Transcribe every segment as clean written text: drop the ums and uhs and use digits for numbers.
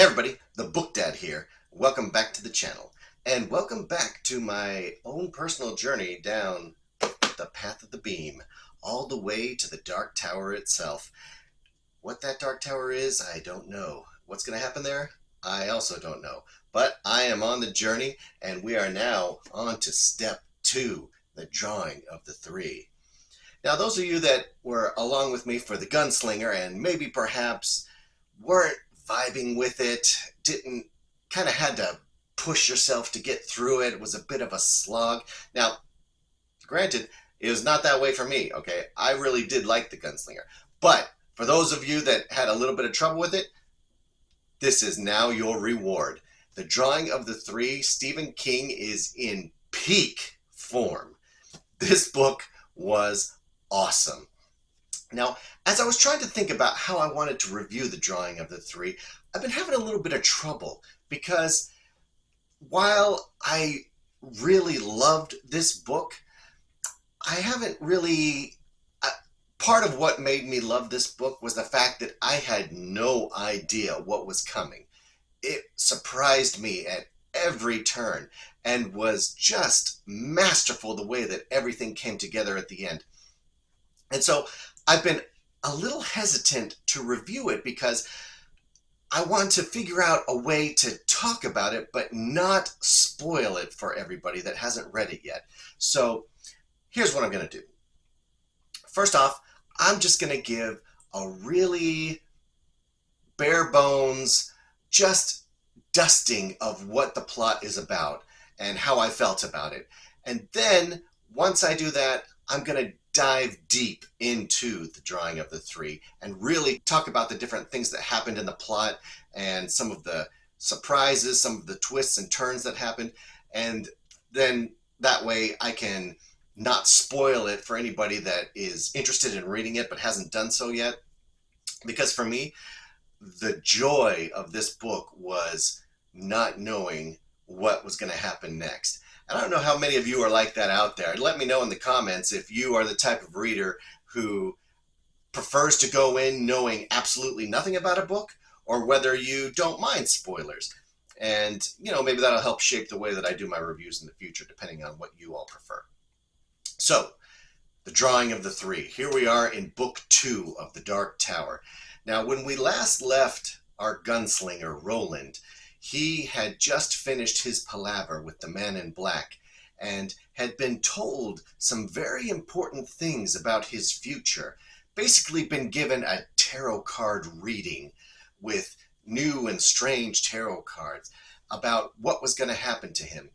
everybody, the Book Dad here. Welcome back to the channel, and welcome back to my own personal journey down the path of the beam, all the way to the Dark Tower itself. What that Dark Tower is, I don't know. What's going to happen there? I also don't know. But I am on the journey, and we are now on to step 2, the drawing of the 3. Now, those of you that were along with me for the Gunslinger and maybe perhaps weren't vibing with it, didn't kind of had to push yourself to get through it. It was a bit of a slog. Now, granted, it was not that way for me, okay? I really did like the Gunslinger. But for those of you that had a little bit of trouble with it, this is now your reward. The drawing of the 3, Stephen King is in peak form. This book was awesome. Now, as I was trying to think about how I wanted to review the drawing of the 3, I've been having a little bit of trouble because while I really loved this book, I haven't really... part of what made me love this book was the fact that I had no idea what was coming. It surprised me at every turn and was just masterful the way that everything came together at the end. And so I've been a little hesitant to review it because I want to figure out a way to talk about it but not spoil it for everybody that hasn't read it yet. So here's what I'm going to do. First off, I'm just going to give a really bare bones, just dusting of what the plot is about and how I felt about it. And then once I do that, I'm going to dive deep into the drawing of the 3 and really talk about the different things that happened in the plot and some of the surprises, some of the twists and turns that happened. And then that way I can not spoil it for anybody that is interested in reading it but hasn't done so yet. Because for me, the joy of this book was not knowing what was going to happen next. I don't know how many of you are like that out there. Let me know in the comments if you are the type of reader who prefers to go in knowing absolutely nothing about a book, or whether you don't mind spoilers. And, you know, maybe that'll help shape the way that I do my reviews in the future, depending on what you all prefer. So, the drawing of the 3. Here we are in book 2 of the Dark Tower. Now, when we last left our gunslinger, Roland, he had just finished his palaver with the man in black and had been told some very important things about his future. Basically been given a tarot card reading with new and strange tarot cards about what was going to happen to him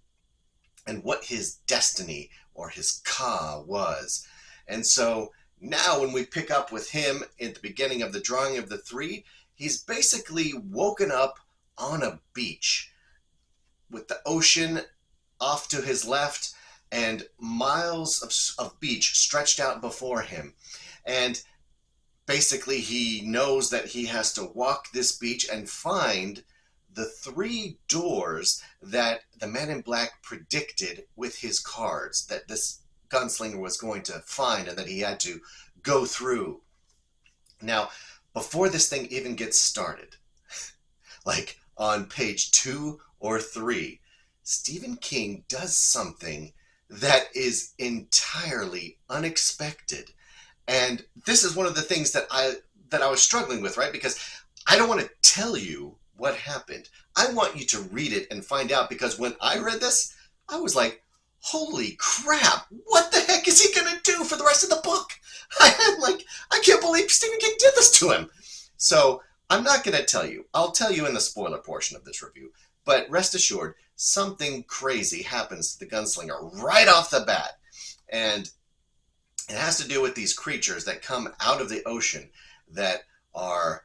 and what his destiny or his Ka was. And so now when we pick up with him at the beginning of the drawing of the 3, he's basically woken up on a beach with the ocean off to his left and miles of beach stretched out before him. And basically he knows that he has to walk this beach and find the 3 doors that the man in black predicted with his cards that this gunslinger was going to find and that he had to go through. Now, before this thing even gets started, like on page 2 or 3, Stephen King does something that is entirely unexpected. And this is one of the things that I was struggling with, right? Because I don't want to tell you what happened. I want you to read it and find out, because when I read this, I was like, holy crap, what the heck is he going to do for the rest of the book? I can't believe Stephen King did this to him. So I'm not going to tell you. I'll tell you in the spoiler portion of this review. But rest assured, something crazy happens to the gunslinger right off the bat. And it has to do with these creatures that come out of the ocean that are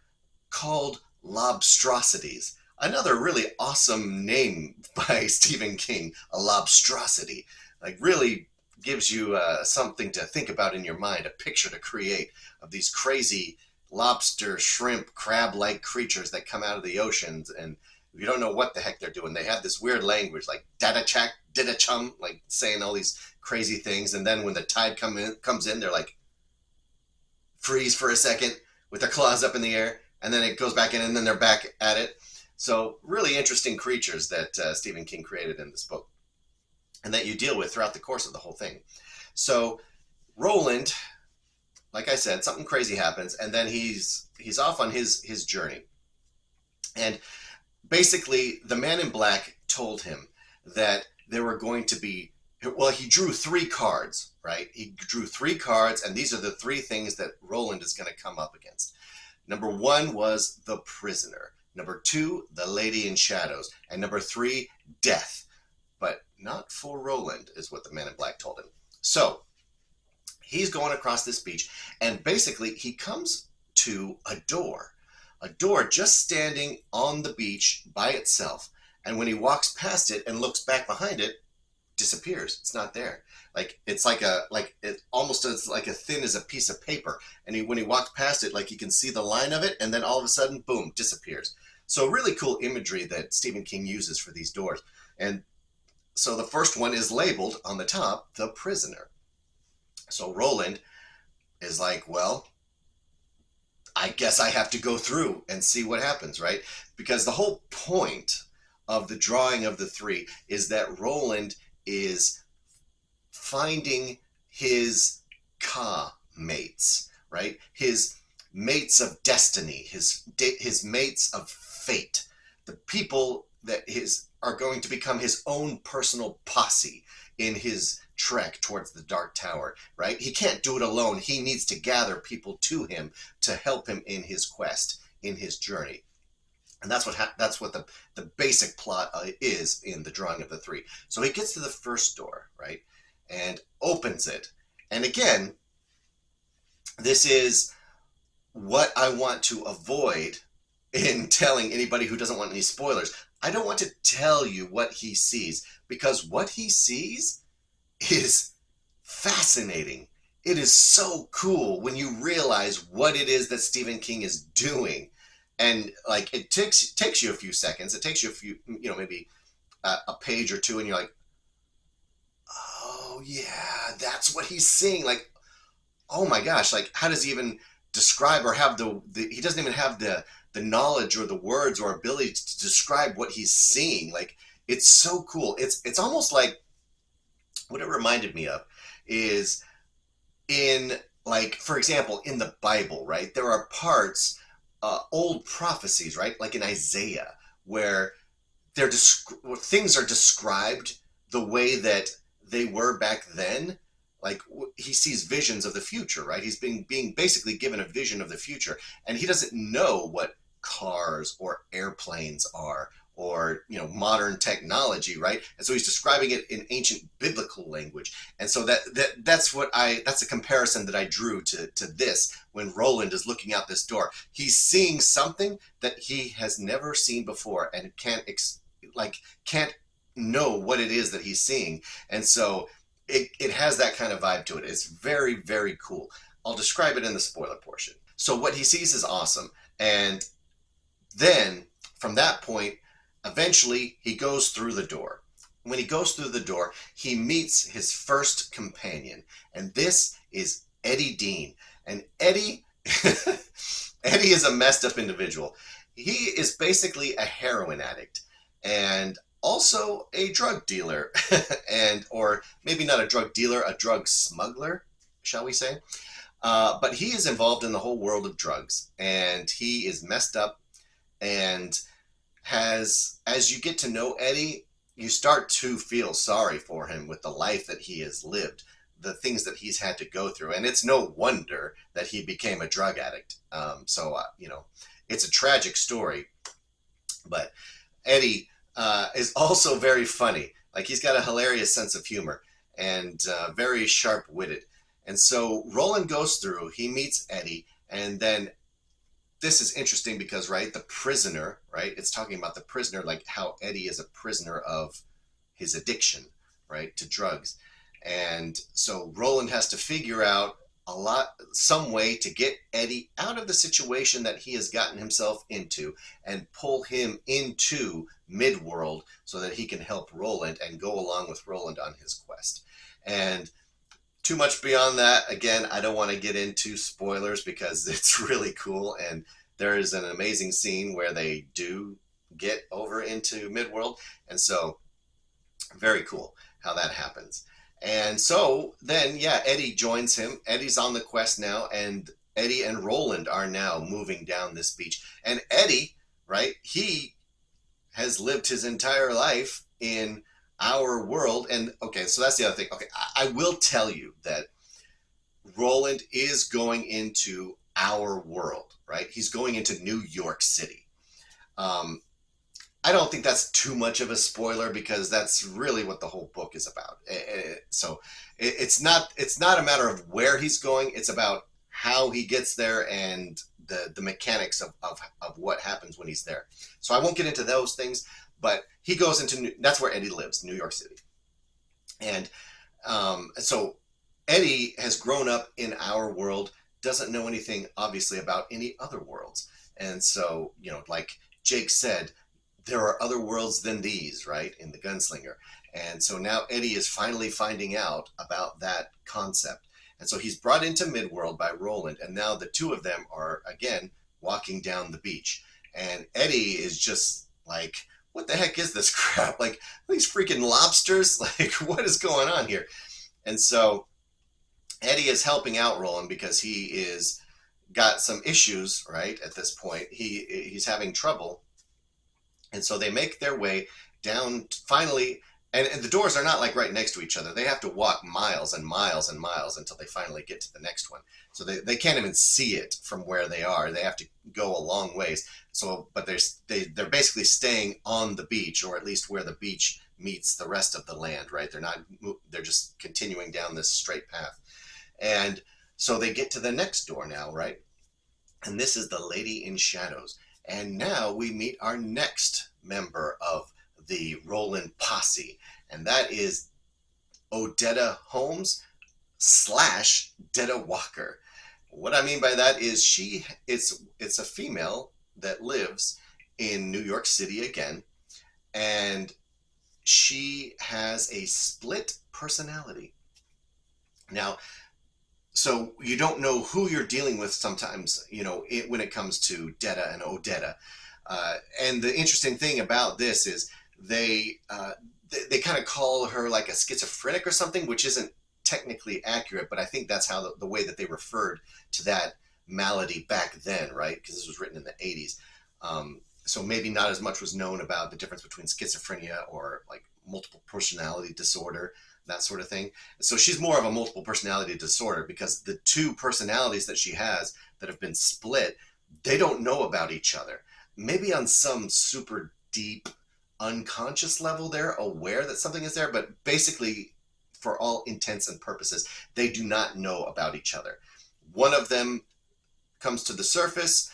called lobstrosities. Another really awesome name by Stephen King, a lobstrosity. Like, really gives you something to think about in your mind, a picture to create of these crazy lobster, shrimp, crab-like creatures that come out of the oceans, and you don't know what the heck they're doing. They have this weird language, like dada-chak, dida-chum, like saying all these crazy things, and then when the tide comes in, they're like, freeze for a second with their claws up in the air, and then it goes back in, and then they're back at it. So really interesting creatures that Stephen King created in this book, and that you deal with throughout the course of the whole thing. So Roland, like I said, something crazy happens, and then he's off on his journey. And basically, the man in black told him that there were going to be, well, he drew three cards, right? He drew three cards, and these are the three things that Roland is going to come up against. Number one was the prisoner. Number two, the lady in shadows. And number three, death. But not for Roland, is what the man in black told him. So he's going across this beach, and basically he comes to a door just standing on the beach by itself. And when he walks past it and looks back behind it, disappears. It's not there. Like it's like it almost is like as thin as a piece of paper. And when he walks past it, like you can see the line of it, and then all of a sudden, boom, disappears. So really cool imagery that Stephen King uses for these doors. And so the first one is labeled on the top, the prisoner. So Roland is like, well, I guess I have to go through and see what happens, right? Because the whole point of the drawing of the three is that Roland is finding his Ka-mates, right? His mates of destiny, his mates of fate, the people that are going to become his own personal posse in his trek towards the Dark Tower, right? He can't do it alone. He needs to gather people to him to help him in his quest, in his journey. And that's what the basic plot is in the drawing of the three. So he gets to the first door, right? And opens it. And again, this is what I want to avoid in telling anybody who doesn't want any spoilers. I don't want to tell you what he sees, because what he sees is fascinating. It is so cool when you realize what it is that Stephen King is doing. And like it takes you a few seconds. It takes you a few, maybe a page or two, and you're like, oh yeah, that's what he's seeing. Like, oh my gosh, like how does he even describe or have he doesn't even have the knowledge or the words or ability to describe what he's seeing. Like, it's so cool. It's almost like, what it reminded me of is in, like, for example, in the Bible, right? There are parts, old prophecies, right? Like in Isaiah, where things are described the way that they were back then. Like he sees visions of the future, right? He's being basically given a vision of the future, and he doesn't know what cars or airplanes are, or modern technology, right? And so he's describing it in ancient biblical language. And so that's a comparison that I drew to this. When Roland is looking out this door, he's seeing something that he has never seen before, and can't know what it is that he's seeing. And so it has that kind of vibe to it. It's very, very cool. I'll describe it in the spoiler portion. So what he sees is awesome. And then from that point, eventually he goes through the door. When he goes through the door, he meets his first companion. And this is Eddie Dean. And Eddie is a messed up individual. He is basically a heroin addict, and also a drug dealer, or maybe not a drug dealer, a drug smuggler, shall we say. But he is involved in the whole world of drugs, and he is messed up, and as you get to know Eddie, you start to feel sorry for him with the life that he has lived, the things that he's had to go through. And it's no wonder that he became a drug addict. It's a tragic story, but Eddie is also very funny. Like, he's got a hilarious sense of humor, and very sharp-witted. And so Roland goes through, he meets Eddie, and then this is interesting because, right, the prisoner, right, it's talking about the prisoner, like how Eddie is a prisoner of his addiction, right, to drugs. And so Roland has to figure out some way to get Eddie out of the situation that he has gotten himself into, and pull him into Midworld so that he can help Roland and go along with Roland on his quest. And too much beyond that, again, I don't want to get into spoilers because it's really cool, and there is an amazing scene where they do get over into Midworld. And so very cool how that happens. And so then, yeah, Eddie joins him. Eddie's on the quest now, and Eddie and Roland are now moving down this beach. And Eddie, right, he has lived his entire life in our world. And okay, so that's the other thing. Okay, I will tell you that Roland is going into our world, right? He's going into New York City. Um, I don't think that's too much of a spoiler because that's really what the whole book is about. So it's not a matter of where he's going. It's about how he gets there and the mechanics of what happens when he's there. So I won't get into those things, but he goes into that's where Eddie lives, New York City, and so Eddie has grown up in our world, doesn't know anything obviously about any other worlds, and so like Jake said, there are other worlds than these, right, in the Gunslinger. And so now Eddie is finally finding out about that concept. And so he's brought into Midworld by Roland, and now the two of them are, again, walking down the beach. And Eddie is just like, what the heck is this crap? Like, these freaking lobsters? Like, what is going on here? And so Eddie is helping out Roland because he is got some issues, right, at this point. He's having trouble. And so they make their way down finally, and the doors are not like right next to each other. They have to walk miles and miles and miles until they finally get to the next one. So they can't even see it from where they are. They have to go a long ways. So, but they're basically staying on the beach, or at least where the beach meets the rest of the land, right? They're just continuing down this straight path. And so they get to the next door now, right? And this is the Lady in Shadows. And now we meet our next member of the Roland posse, and that is Odetta Holmes / Detta Walker. What I mean by that is it's a female that lives in New York City again, and she has a split personality. Now, so you don't know who you're dealing with sometimes, when it comes to Detta and Odetta. And the interesting thing about this is they kind of call her like a schizophrenic or something, which isn't technically accurate, but I think that's how the way that they referred to that malady back then, right? Because this was written in the 80s. So maybe not as much was known about the difference between schizophrenia or like multiple personality disorder, that sort of thing. So she's more of a multiple personality disorder because the two personalities that she has that have been split, they don't know about each other. Maybe on some super deep unconscious level they're aware that something is there, but basically for all intents and purposes they do not know about each other. One of them comes to the surface,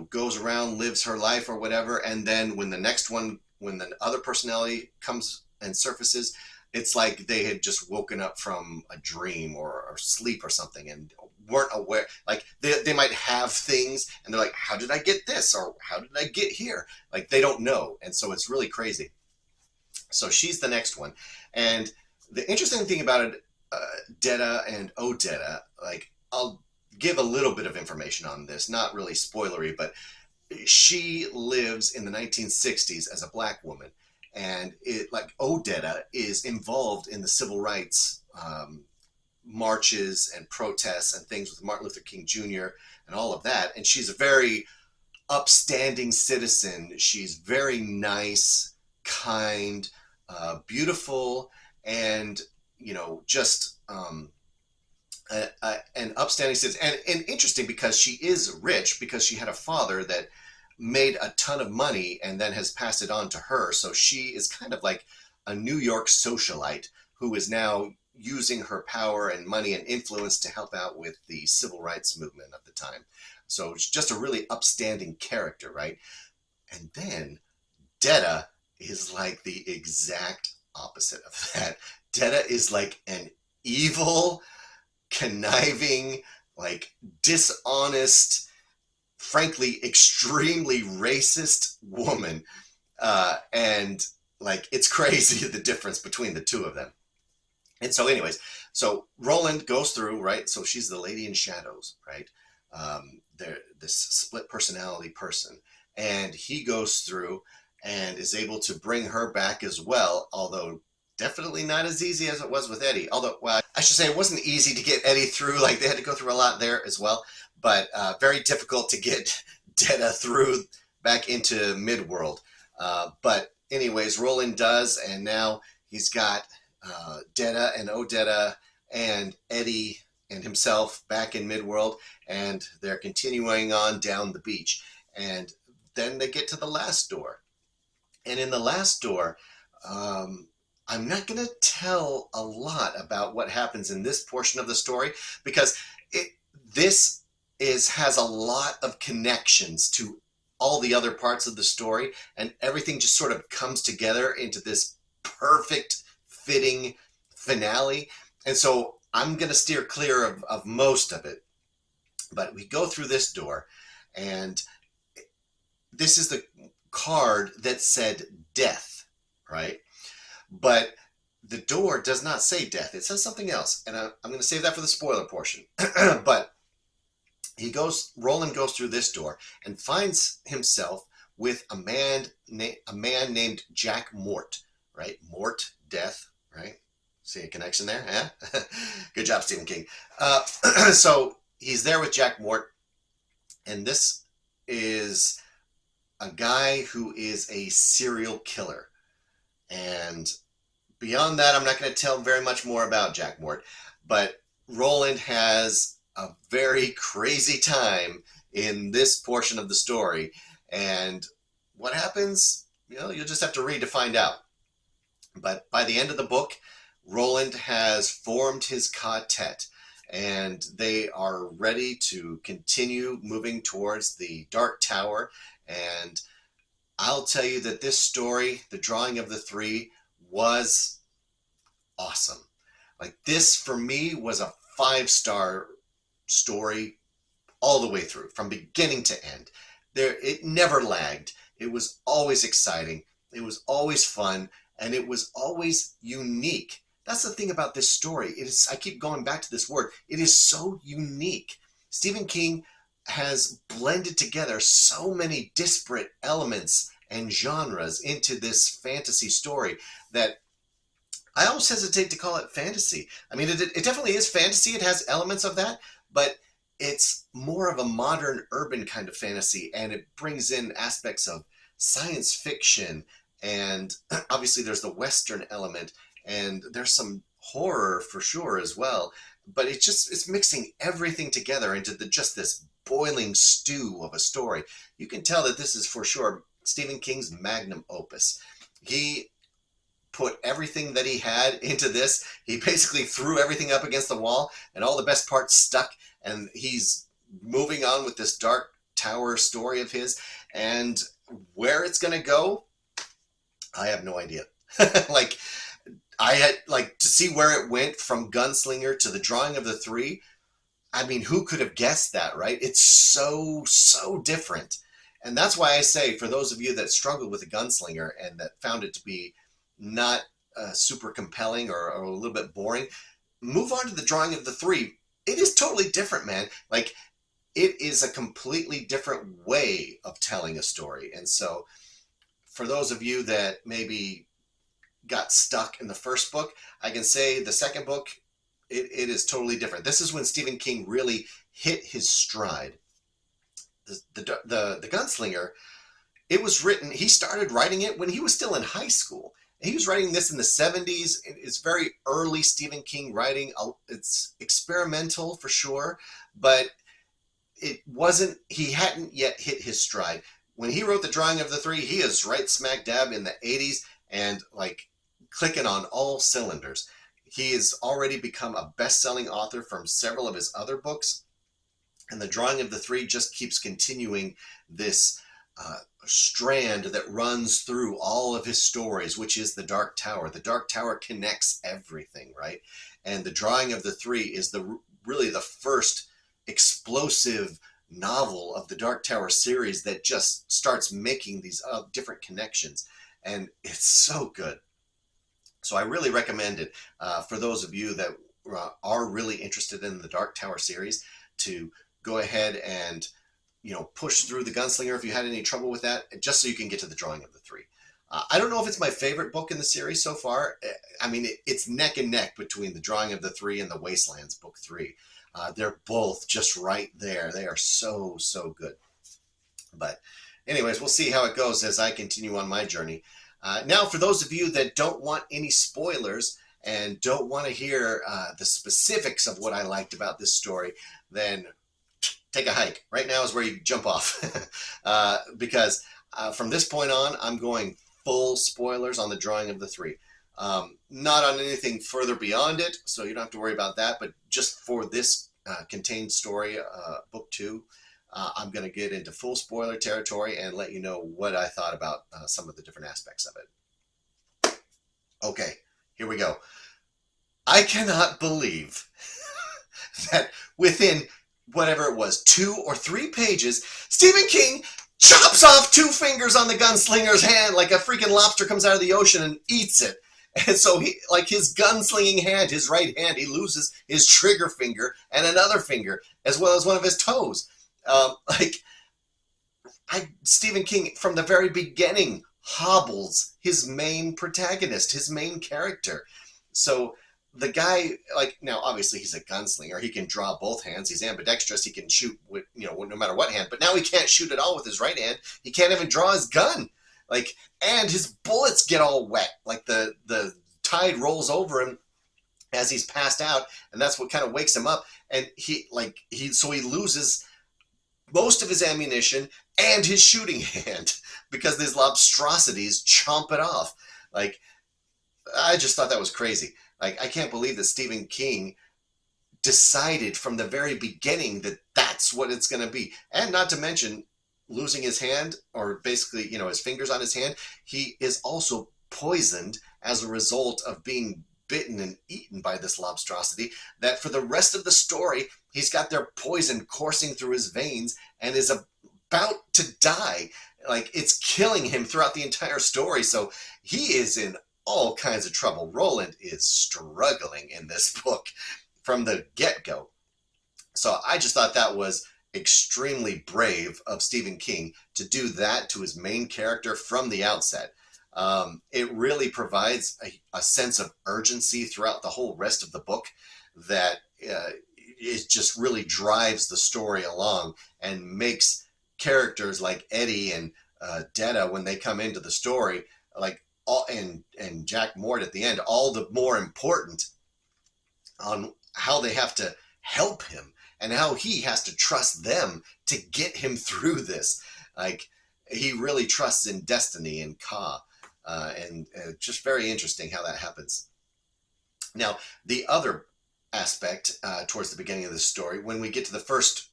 goes around, lives her life or whatever, and then when the other personality comes and surfaces, it's like they had just woken up from a dream or sleep or something and weren't aware. Like they might have things and they're like, how did I get this? Or how did I get here? Like they don't know. And so it's really crazy. So she's the next one. And the interesting thing about it, Detta and Odetta, like I'll give a little bit of information on this, not really spoilery, but she lives in the 1960s as a black woman. And like Odetta is involved in the civil rights marches and protests and things with Martin Luther King Jr. and all of that. And she's a very upstanding citizen. She's very nice, kind, beautiful, and just an upstanding citizen. And interesting because she is rich because she had a father that made a ton of money and then has passed it on to her. So she is kind of like a New York socialite who is now using her power and money and influence to help out with the civil rights movement of the time. So it's just a really upstanding character, right? And then Detta is like the exact opposite of that. Detta is like an evil, conniving, like dishonest, frankly, extremely racist woman. And like, it's crazy the difference between the two of them. And so anyways, so Roland goes through, right? So she's the Lady in Shadows, right? They're this split personality person. and he goes through and is able to bring her back as well, although definitely not as easy as it was with Eddie. Although, well, I should say it wasn't easy to get Eddie through. Like, they had to go through a lot there as well, but very difficult to get Detta through back into Midworld. But anyways, Roland does, and now he's got Detta and Odetta and Eddie and himself back in Midworld, and they're continuing on down the beach. And then they get to the last door. And in the last door, I'm not going to tell a lot about what happens in this portion of the story, because this has a lot of connections to all the other parts of the story, and everything just sort of comes together into this perfect fitting finale. And so I'm going to steer clear of most of it. But we go through this door, and this is the card that said death, right? But the door does not say death. It says something else, and I'm going to save that for the spoiler portion. But Roland goes through this door and finds himself with a man named Jack Mort, right? Mort, death, right? See a connection there? Yeah? Good job, Stephen King. So he's there with Jack Mort, and this is a guy who is a serial killer. And beyond that, I'm not going to tell very much more about Jack Mort, but Roland has a very crazy time in this portion of the story. And what happens, you'll just have to read to find out. But by the end of the book, Roland has formed his Ka-Tet, and they are ready to continue moving towards the Dark Tower. And I'll tell you that this story, The Drawing of the Three, was awesome. Like, this for me was a 5-star story all the way through, from beginning to end. It never lagged. It was always exciting. It was always fun, and it was always unique. That's the thing about this story. I keep going back to this word. It is so unique. Stephen King has blended together so many disparate elements and genres into this fantasy story that I almost hesitate to call it fantasy. I mean, it definitely is fantasy. It has elements of that, but it's more of a modern urban kind of fantasy, and it brings in aspects of science fiction, and obviously there's the Western element, and there's some horror for sure as well. But it's mixing everything together into just this boiling stew of a story. You can tell that this is for sure Stephen King's magnum opus. He put everything that he had into this. He basically threw everything up against the wall, and all the best parts stuck, and he's moving on with this Dark Tower story of his. And where it's going to go, I have no idea. Like, I had to see where it went from Gunslinger to The Drawing of the Three. I mean, who could have guessed that, right? It's so different. And that's why I say, for those of you that struggled with The Gunslinger and that found it to be not super compelling or a little bit boring, move on to The Drawing of the Three. It is totally different, man. Like, it is a completely different way of telling a story. And so for those of you that maybe got stuck in the first book, I can say the second book, it is totally different. This is when Stephen King really hit his stride. The Gunslinger, it was written, he started writing it when he was still in high school. He was writing this in the 70s. It's very early Stephen King writing. It's experimental for sure, but he hadn't yet hit his stride. When he wrote The Drawing of the Three, he is right smack dab in the 80s and like clicking on all cylinders. He has already become a best-selling author from several of his other books, and The Drawing of the Three just keeps continuing this strand that runs through all of his stories, which is the Dark Tower. The Dark Tower connects everything, right? And The Drawing of the Three is really the first explosive novel of the Dark Tower series that just starts making these different connections, and it's so good. So I really recommend it for those of you that are really interested in the Dark Tower series to go ahead and push through the gunslinger if you had any trouble with that, just so you can get to the drawing of the three. I don't know if it's my favorite book in the series so far. I mean, it's neck and neck between the drawing of the three and the Wastelands book 3. They're both just right there. They are so, so good. But anyways, we'll see how it goes as I continue on my journey. Now, for those of you that don't want any spoilers and don't want to hear the specifics of what I liked about this story, then take a hike. Right now is where you jump off. Because from this point on, I'm going full spoilers on the drawing of the three. Not on anything further beyond it, so you don't have to worry about that, but just for this contained story, book 2, I'm going to get into full spoiler territory and let you know what I thought about some of the different aspects of it. Okay, here we go. I cannot believe that within whatever it was, 2 or 3 pages, Stephen King chops off 2 fingers on the gunslinger's hand like a freaking lobster comes out of the ocean and eats it. And so he, like his gunslinging hand, his right hand, he loses his trigger finger and another finger, as well as one of his toes. Stephen King, from the very beginning, hobbles his main protagonist, his main character. So the guy, now obviously he's a gunslinger. He can draw both hands. He's ambidextrous. He can shoot with, no matter what hand. But now he can't shoot at all with his right hand. He can't even draw his gun. And his bullets get all wet. The tide rolls over him as he's passed out, and that's what kind of wakes him up. And he loses most of his ammunition and his shooting hand because these lobstrosities chomp it off. I just thought that was crazy. I can't believe that Stephen King decided from the very beginning that that's what it's going to be. And not to mention losing his hand, or basically, his fingers on his hand. He is also poisoned as a result of being bitten and eaten by this lobstrosity, that for the rest of the story, he's got their poison coursing through his veins and is about to die. It's killing him throughout the entire story. So he is in all kinds of trouble. Roland is struggling in this book from the get-go. So I just thought that was extremely brave of Stephen King to do that to his main character from the outset. It really provides a sense of urgency throughout the whole rest of the book that it just really drives the story along and makes characters like Eddie and Detta, when they come into the story, and Jack Mort at the end, all the more important on how they have to help him and how he has to trust them to get him through this. He really trusts in destiny and Ka, and just very interesting how that happens. Now, the other aspect towards the beginning of this story, when we get to the first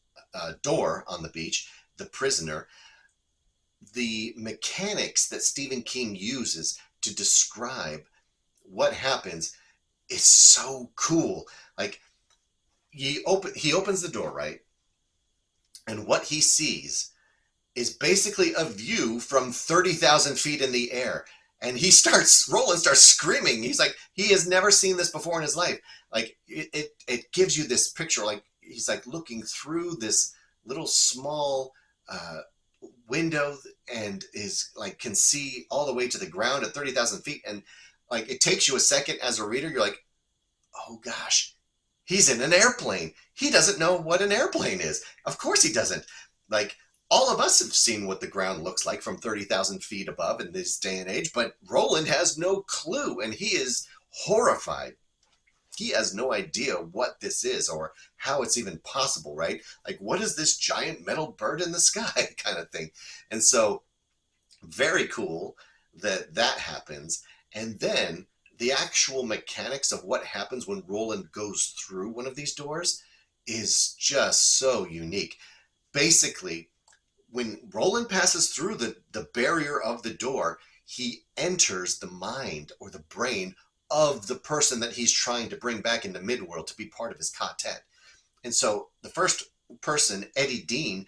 door on the beach, the prisoner, the mechanics that Stephen King uses to describe what happens is so cool. He opens the door, right? And what he sees is basically a view from 30,000 feet in the air. And Roland starts screaming. He has never seen this before in his life. It gives you this picture, he's looking through this little small window and can see all the way to the ground at 30,000 feet. And it takes you a second as a reader. You're like, oh gosh, he's in an airplane. He doesn't know what an airplane is. Of course he doesn't. All of us have seen what the ground looks like from 30,000 feet above in this day and age, but Roland has no clue, and he is horrified. He has no idea what this is or how it's even possible, right? What is this giant metal bird in the sky kind of thing? And so, very cool that happens. And then the actual mechanics of what happens when Roland goes through one of these doors is just so unique. Basically, when Roland passes through the barrier of the door, he enters the mind or the brain of the person that he's trying to bring back into Midworld to be part of his Ka-Tet. And so the first person, Eddie Dean,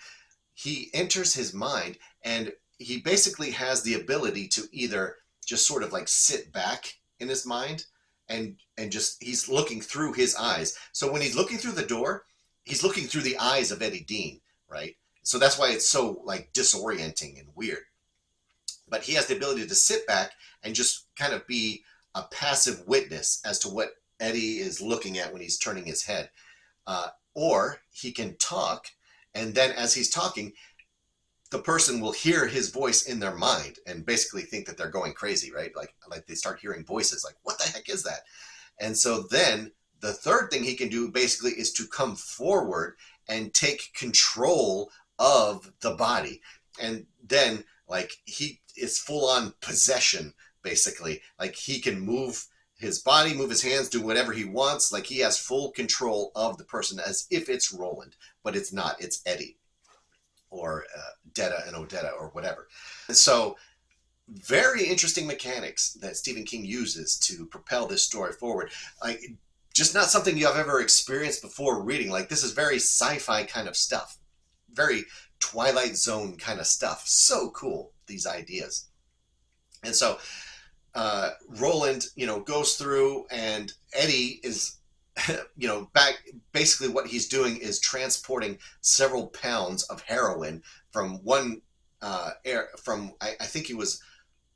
he enters his mind, and he basically has the ability to either just sort of sit back in his mind and just, he's looking through his eyes. So when he's looking through the door, he's looking through the eyes of Eddie Dean, right? So that's why it's so like disorienting and weird. But he has the ability to sit back and just kind of be a passive witness as to what Eddie is looking at when he's turning his head. Or he can talk, and then as he's talking, the person will hear his voice in their mind and basically think that they're going crazy, right? Like they start hearing voices, like, what the heck is that? And so then the third thing he can do basically is to come forward and take control of the body. And then like he is full on possession, basically. Like he can move his body, move his hands, do whatever he wants. Like he has full control of the person as if it's Roland, but it's not, it's Eddie or Detta and Odetta or whatever. So very interesting mechanics that Stephen King uses to propel this story forward. Like just not something you have ever experienced before reading. Like this is very sci-fi kind of stuff, very Twilight Zone kind of stuff. So cool, these ideas. And so Roland, goes through, and Eddie is, back. Basically, what he's doing is transporting several pounds of heroin from one I think he was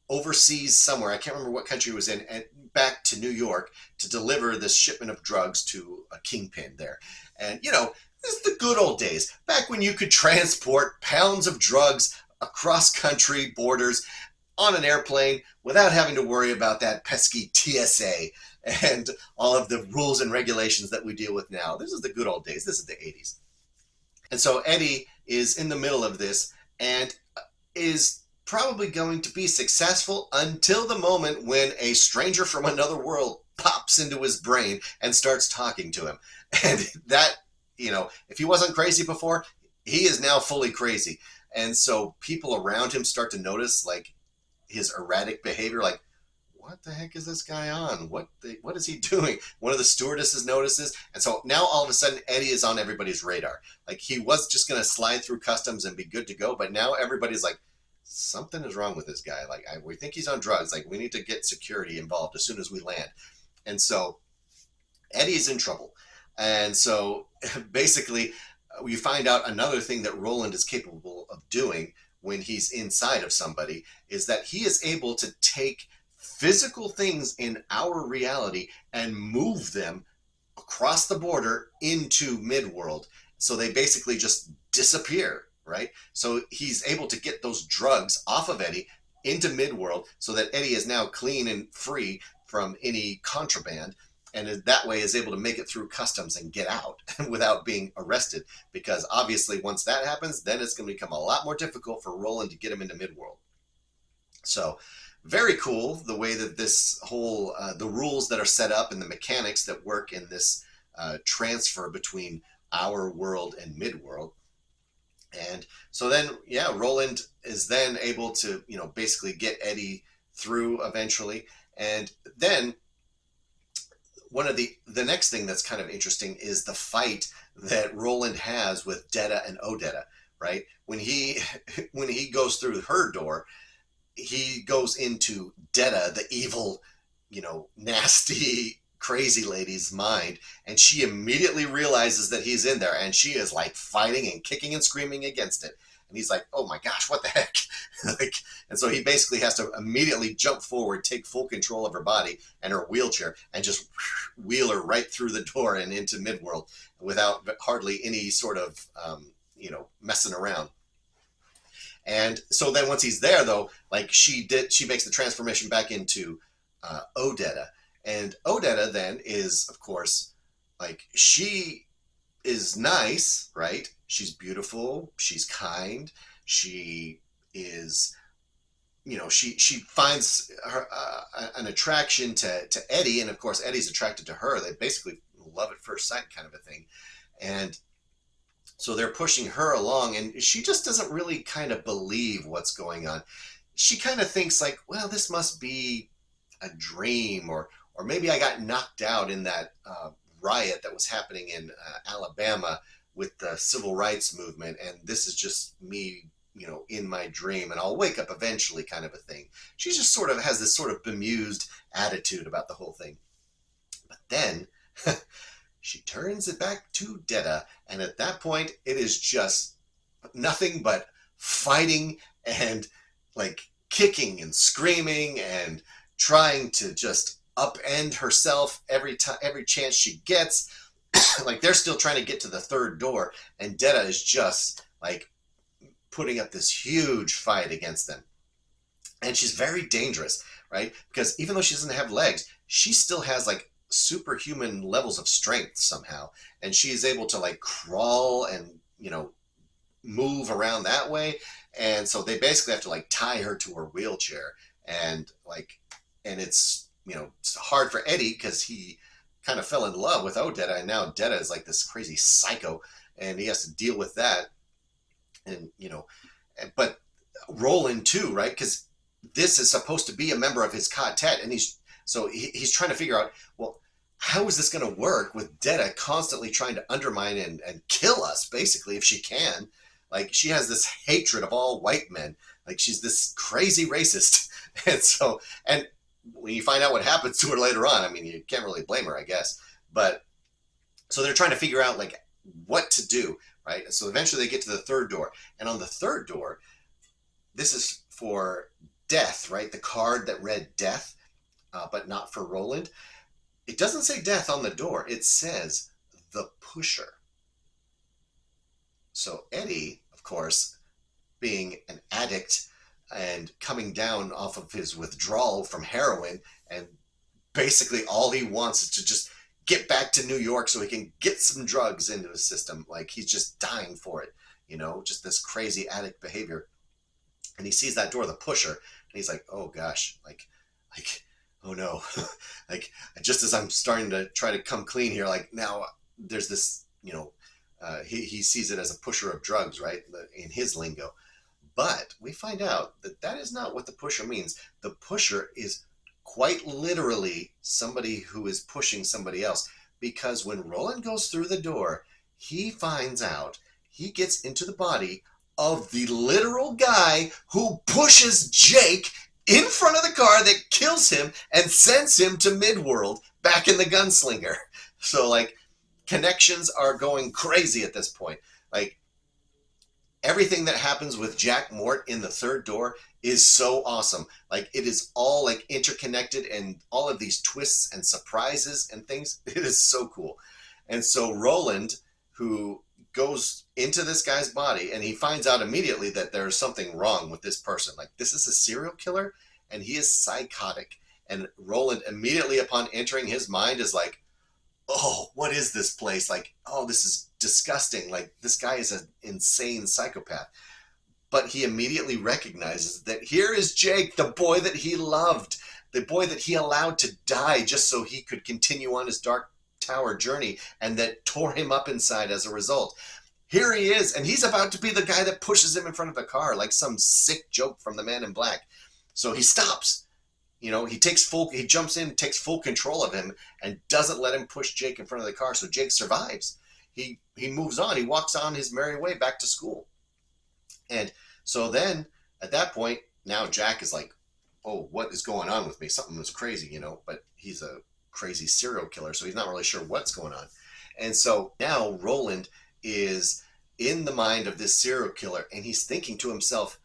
overseas somewhere. I can't remember what country he was in, and back to New York to deliver this shipment of drugs to a kingpin there. And this is the good old days, back when you could transport pounds of drugs across country borders on an airplane without having to worry about that pesky TSA and all of the rules and regulations that we deal with now. This is the good old days. This is the 80s. And so Eddie is in the middle of this and is probably going to be successful until the moment when a stranger from another world pops into his brain and starts talking to him. And that, if he wasn't crazy before, he is now fully crazy. And so people around him start to notice like his erratic behavior, like, what the heck is this guy on? What is he doing? One of the stewardesses notices. And so now all of a sudden Eddie is on everybody's radar. Like he was just going to slide through customs and be good to go. But now everybody's like, something is wrong with this guy. Like we think he's on drugs. Like we need to get security involved as soon as we land. And so Eddie's in trouble. And so basically you find out another thing that Roland is capable of doing when he's inside of somebody is that he is able to take physical things in our reality and move them across the border into Midworld. So they basically just disappear, right? So he's able to get those drugs off of Eddie into Midworld so that Eddie is now clean and free from any contraband, and that way is able to make it through customs and get out without being arrested, because obviously once that happens, then it's going to become a lot more difficult for Roland to get him into Midworld. So very cool the way that this whole the rules that are set up and the mechanics that work in this transfer between our world and Midworld. And so then Roland is then able to basically get Eddie through eventually. And then one of the next thing that's kind of interesting is the fight that Roland has with Detta and Odetta, right? When he goes through her door, he goes into Detta, the evil, nasty, crazy lady's mind, and she immediately realizes that he's in there, and she is like fighting and kicking and screaming against it. And he's like, oh my gosh, what the heck? And so he basically has to immediately jump forward, take full control of her body and her wheelchair, and just wheel her right through the door and into Midworld without hardly any sort of, messing around. And so then once he's there, though, like she makes the transformation back into Odetta. And Odetta then is, of course, like she is nice, right? She's beautiful. She's kind. She is, she finds her, an attraction to Eddie. And of course, Eddie's attracted to her. They basically love at first sight kind of a thing. And so they're pushing her along, and she just doesn't really kind of believe what's going on. She kind of thinks like, well, this must be a dream, or maybe I got knocked out in that riot that was happening in Alabama with the civil rights movement, and this is just me, in my dream, and I'll wake up eventually kind of a thing. She just sort of has this sort of bemused attitude about the whole thing. But then she turns it back to Detta, and at that point, it is just nothing but fighting and like kicking and screaming and trying to just upend herself every chance she gets. Like they're still trying to get to the third door, and Detta is just like putting up this huge fight against them. And she's very dangerous, right? Because even though she doesn't have legs, she still has like superhuman levels of strength somehow, and she's able to like crawl and move around that way. And so they basically have to like tie her to her wheelchair, and it's it's hard for Eddie because he kind of fell in love with Odetta, and now Detta is like this crazy psycho, and he has to deal with that. And but Roland too, right? Because this is supposed to be a member of his Ka-Tet, and he's trying to figure out, well, how is this going to work with Detta constantly trying to undermine and kill us, basically, if she can. Like, she has this hatred of all white men. Like, she's this crazy racist. And when you find out what happens to her later on, I mean, you can't really blame her, I guess. But, so they're trying to figure out, like, what to do, right? And so eventually they get to the third door. And on the third door, this is for death, right? The card that read death, but not for Roland. It doesn't say death on the door. It says the pusher. So Eddie, of course, being an addict and coming down off of his withdrawal from heroin, and basically all he wants is to just get back to New York so he can get some drugs into his system. Like, he's just dying for it, just this crazy addict behavior. And he sees that door, the pusher, and he's like, oh gosh, like, oh no. Like, just as I'm starting to try to come clean here, like, now there's this, he sees it as a pusher of drugs, right, in his lingo. But we find out that that is not what the pusher means. The pusher is quite literally somebody who is pushing somebody else, because when Roland goes through the door, he finds out he gets into the body of the literal guy who pushes Jake in front of the car that kills him and sends him to Midworld back in the gunslinger. So, like, connections are going crazy at this point. Like, everything that happens with Jack Mort in the third door is so awesome. Like, it is all like interconnected, and all of these twists and surprises and things. It is so cool. And so Roland, who goes into this guy's body, and he finds out immediately that there's something wrong with this person. Like, this is a serial killer, and he is psychotic. And Roland, immediately upon entering his mind, is like, oh, what is this place? Like, oh, this is disgusting. Like, this guy is an insane psychopath. But he immediately recognizes that here is Jake, the boy that he loved, the boy that he allowed to die just so he could continue on his Dark Tower journey, and that tore him up inside as a result. Here he is, and he's about to be the guy that pushes him in front of the car, like some sick joke from the Man in Black. So he stops. He jumps in, takes full control of him, and doesn't let him push Jake in front of the car. So Jake survives. He moves on. He walks on his merry way back to school. And so then, at that point, now Jack is like, oh, what is going on with me? Something was crazy, but he's a crazy serial killer, so he's not really sure what's going on. And so now Roland is in the mind of this serial killer, and he's thinking to himself,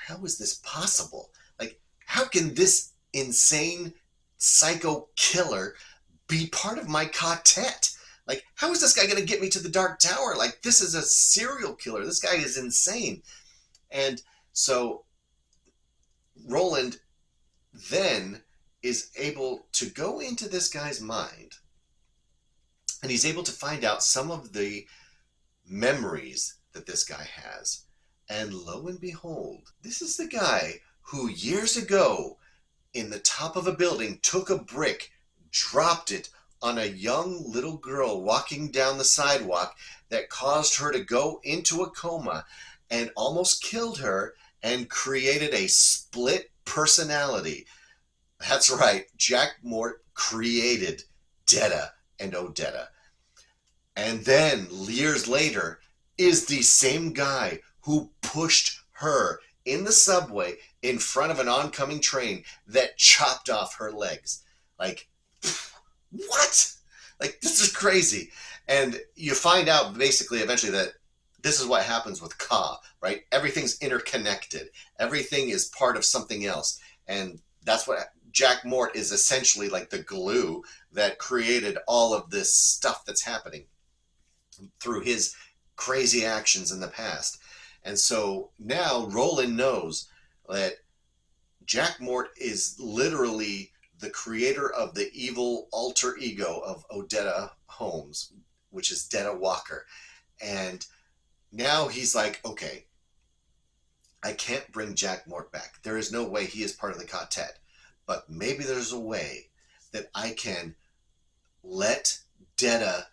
how is this possible? Like, how can this insane psycho killer be part of my Ka-Tet? Like, how is this guy going to get me to the Dark Tower? Like, this is a serial killer. This guy is insane. And so Roland then is able to go into this guy's mind, and he's able to find out some of the memories that this guy has. And lo and behold, this is the guy who years ago in the top of a building took a brick, dropped it on a young little girl walking down the sidewalk, that caused her to go into a coma and almost killed her, and created a split personality. That's right, Jack Mort created Detta and Odetta. And then, years later, is the same guy who pushed her in the subway in front of an oncoming train that chopped off her legs. Like, what? Like, this is crazy. And you find out basically eventually that this is what happens with Ka, right? Everything's interconnected. Everything is part of something else. And that's what Jack Mort is essentially like the glue that created all of this stuff that's happening through his crazy actions in the past. And so now Roland knows that Jack Mort is literally the creator of the evil alter ego of Odetta Holmes, which is Detta Walker. And now he's like, okay, I can't bring Jack Mort back. There is no way he is part of the Ka-Tet. But maybe there's a way that I can let Detta,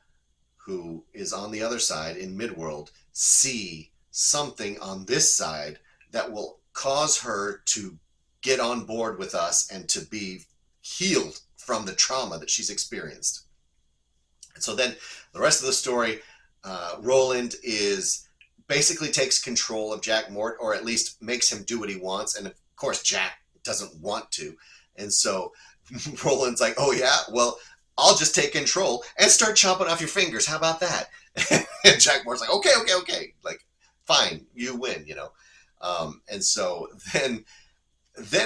who is on the other side in Midworld, see something on this side that will cause her to get on board with us and to be healed from the trauma that she's experienced. And so then the rest of the story, Roland is basically takes control of Jack Mort, or at least makes him do what he wants. And of course, Jack doesn't want to. And so Roland's like, oh yeah, well, I'll just take control and start chopping off your fingers. How about that? And Jack Mort's like, okay. Like, fine, you win, you know. And so then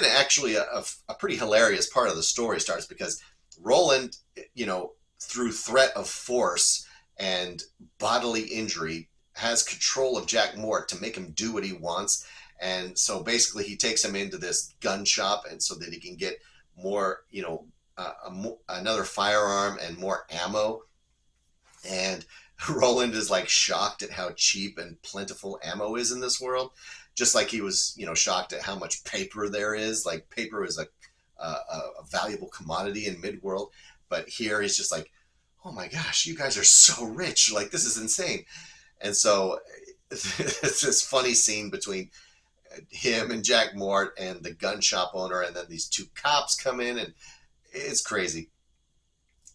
actually a pretty hilarious part of the story starts, because Roland, you know, through threat of force and bodily injury, has control of Jack Mort to make him do what he wants. And so basically he takes him into this gun shop, and so that he can get more, you know, another firearm and more ammo. And Roland is like shocked at how cheap and plentiful ammo is in this world, just like he was, you know, shocked at how much paper there is. Like, paper is a valuable commodity in Midworld, but here he's just like, oh my gosh, you guys are so rich, like this is insane. And so it's this funny scene between him and Jack Mort and the gun shop owner, and then these two cops come in, and it's crazy.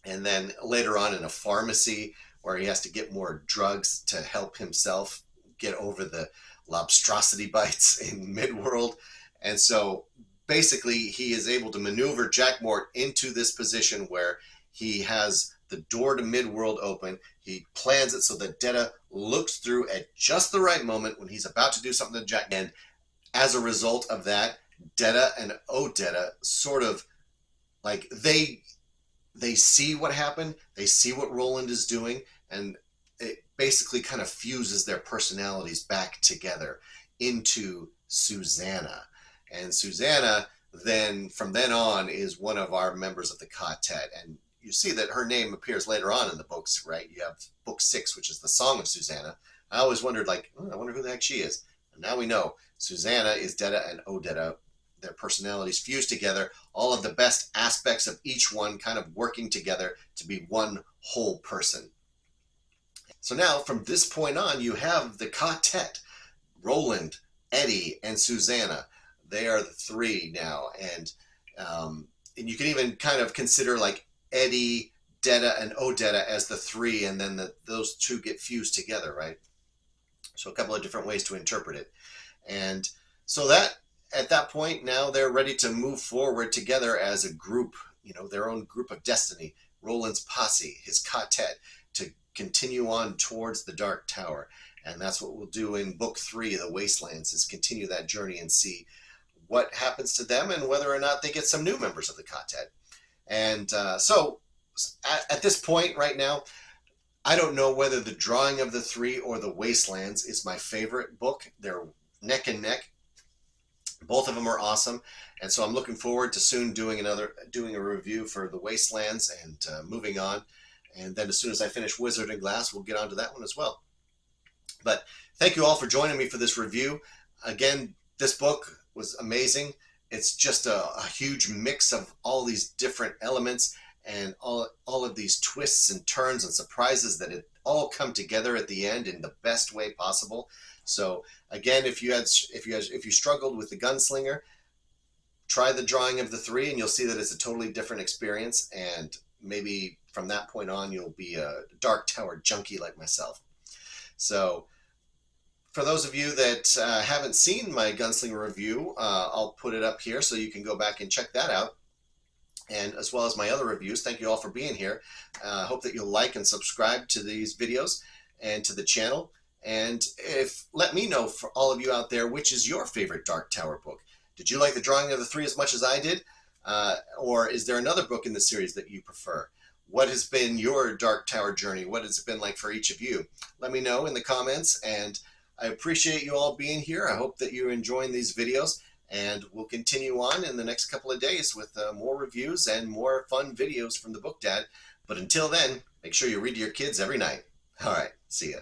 And then later on in a pharmacy where he has to get more drugs to help himself get over the lobstrosity bites in Midworld. And so basically he is able to maneuver Jack Mort into this position where he has the door to Midworld open. He plans it so that Detta looks through at just the right moment when he's about to do something to Jack. And as a result of that, Detta and Odetta sort of like they see what happened, they see what Roland is doing, and it basically kind of fuses their personalities back together into Susanna. And Susanna then, from then on, is one of our members of the Ka-Tet. And you see that her name appears later on in the books, right? You have book 6, which is the Song of Susanna. I always wondered, like, I wonder who the heck she is. And now we know. Susanna is Detta and Odetta. Their personalities fused together, all of the best aspects of each one kind of working together to be one whole person. So now, from this point on, you have the Ka-Tet, Roland, Eddie, and Susanna. They are the three now. And you can even kind of consider like Eddie, Detta, and Odetta as the three, and then those two get fused together, right? So a couple of different ways to interpret it. And so that, at that point, now they're ready to move forward together as a group, you know, their own group of destiny. Roland's posse, his Ka-Tet, to continue on towards the Dark Tower. And that's what we'll do in book 3, The Wastelands, is continue that journey and see what happens to them and whether or not they get some new members of the Ka-Tet. And so at this point right now, I don't know whether The Drawing of the Three or The Wastelands is my favorite book. They're neck and neck. Both of them are awesome. And so I'm looking forward to soon doing a review for The Wastelands and moving on. And then as soon as I finish Wizard and Glass, we'll get onto that one as well. But thank you all for joining me for this review. Again, this book was amazing. It's just a huge mix of all these different elements and all of these twists and turns and surprises that it all come together at the end in the best way possible. So again, if you struggled with the Gunslinger, try The Drawing of the Three, and you'll see that it's a totally different experience. And maybe from that point on, you'll be a Dark Tower junkie like myself. So for those of you that haven't seen my Gunslinger review, I'll put it up here so you can go back and check that out. And as well as my other reviews. Thank you all for being here. Hope that you'll like and subscribe to these videos and to the channel. And let me know, for all of you out there, which is your favorite Dark Tower book. Did you like the drawing of the three as much as I did? Or is there another book in the series that you prefer? What has been your Dark Tower journey? What has it been like for each of you? Let me know in the comments, and I appreciate you all being here. I hope that you're enjoying these videos, and we'll continue on in the next couple of days with more reviews and more fun videos from the Book Dad. But until then, make sure you read to your kids every night. All right, see ya.